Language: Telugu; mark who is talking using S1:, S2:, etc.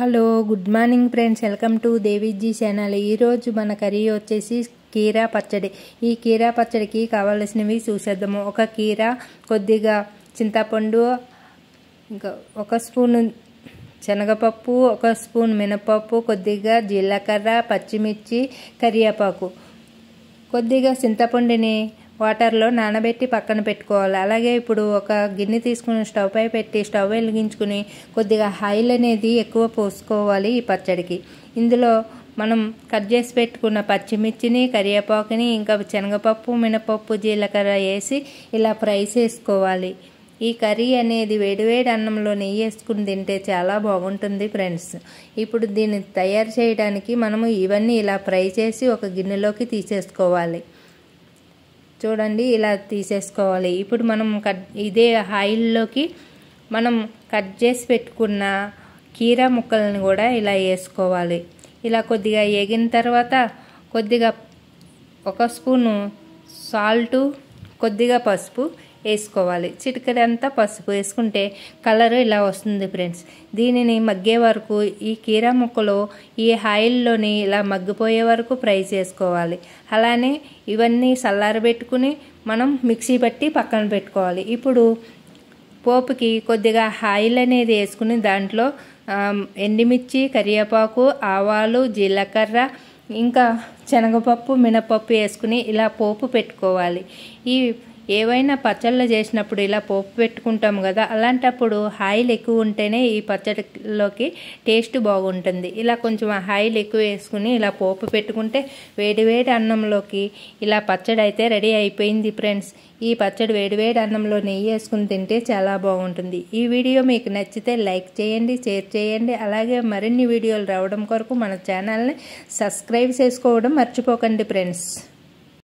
S1: Hello good morning friends, welcome to Deviji channel. ఈరోజు మన కర్రీ వచ్చేసి కీరా పచ్చడి. ఈ కీరా పచ్చడికి కావాల్సినవి చూసేద్దాము. ఒక కీరా, కొద్దిగా చింతపండు, ఇంకా ఒక స్పూన్ శనగపప్పు, ఒక స్పూన్ మినపప్పు, కొద్దిగా జీలకర్ర, పచ్చిమిర్చి, కరివేపాకు, కొద్దిగా చింతపండుని వాటర్లో నానబెట్టి పక్కన పెట్టుకోవాలి. అలాగే ఇప్పుడు ఒక గిన్నె తీసుకుని స్టవ్ పై పెట్టి స్టవ్ వెలిగించుకుని కొద్దిగా ఆయిల్ అనేది ఎక్కువ పోసుకోవాలి ఈ పచ్చడికి. ఇందులో మనం కట్ చేసి పెట్టుకున్న పచ్చిమిర్చిని, కరివేపాకుని, ఇంకా శనగపప్పు, మినపప్పు, జీలకర్ర వేసి ఇలా ఫ్రై చేసుకోవాలి. ఈ కర్రీ అనేది వేడివేడి అన్నంలో నెయ్యి వేసుకుని తింటే చాలా బాగుంటుంది ఫ్రెండ్స్. ఇప్పుడు దీన్ని తయారు చేయడానికి మనము ఇవన్నీ ఇలా ఫ్రై చేసి ఒక గిన్నెలోకి తీసేసుకోవాలి. చూడండి, ఇలా తీసేసుకోవాలి. ఇప్పుడు మనం ఇదే ఆయిల్లోకి మనం కట్ చేసి పెట్టుకున్న కీరా ముక్కలను కూడా ఇలా వేసుకోవాలి. ఇలా కొద్దిగా వేగిన తర్వాత కొద్దిగా ఒక స్పూను సాల్టు, కొద్దిగా పసుపు వేసుకోవాలి. చిటికెడంతా పసుపు వేసుకుంటే కలర్ ఇలా వస్తుంది ఫ్రెండ్స్. దీనిని మగ్గే వరకు ఈ కీరా ముక్కలు ఈ ఆయిల్లోని ఇలా మగ్గిపోయే వరకు ఫ్రై చేసుకోవాలి. అలానే ఇవన్నీ చల్లారబెట్టుకుని మనం మిక్సీ పట్టి పక్కన పెట్టుకోవాలి. ఇప్పుడు పోపుకి కొద్దిగా ఆయిల్ అనేది వేసుకుని దాంట్లో ఎండుమిర్చి, కరివేపాకు, ఆవాలు, జీలకర్ర, ఇంకా శనగపప్పు, మినపప్పు వేసుకుని ఇలా పోపు పెట్టుకోవాలి. ఈ ఏవైనా పచ్చళ్ళు చేసినప్పుడు ఇలా పోపు పెట్టుకుంటాము కదా, అలాంటప్పుడు ఆయిల్ ఎక్కువ ఉంటేనే ఈ పచ్చడిలోకి టేస్ట్ బాగుంటుంది. ఇలా కొంచెం ఆయిల్ ఎక్కువ వేసుకుని ఇలా పోపు పెట్టుకుంటే వేడివేడి అన్నంలోకి ఇలా పచ్చడి అయితే రెడీ అయిపోయింది ఫ్రెండ్స్. ఈ పచ్చడి వేడివేడి అన్నంలో నెయ్యి వేసుకుని తింటే చాలా బాగుంటుంది. ఈ వీడియో మీకు నచ్చితే లైక్ చేయండి, షేర్ చేయండి. అలాగే మరిన్ని వీడియోలు రావడం కొరకు మన ఛానల్ని సబ్స్క్రైబ్ చేసుకోవడం మర్చిపోకండి ఫ్రెండ్స్.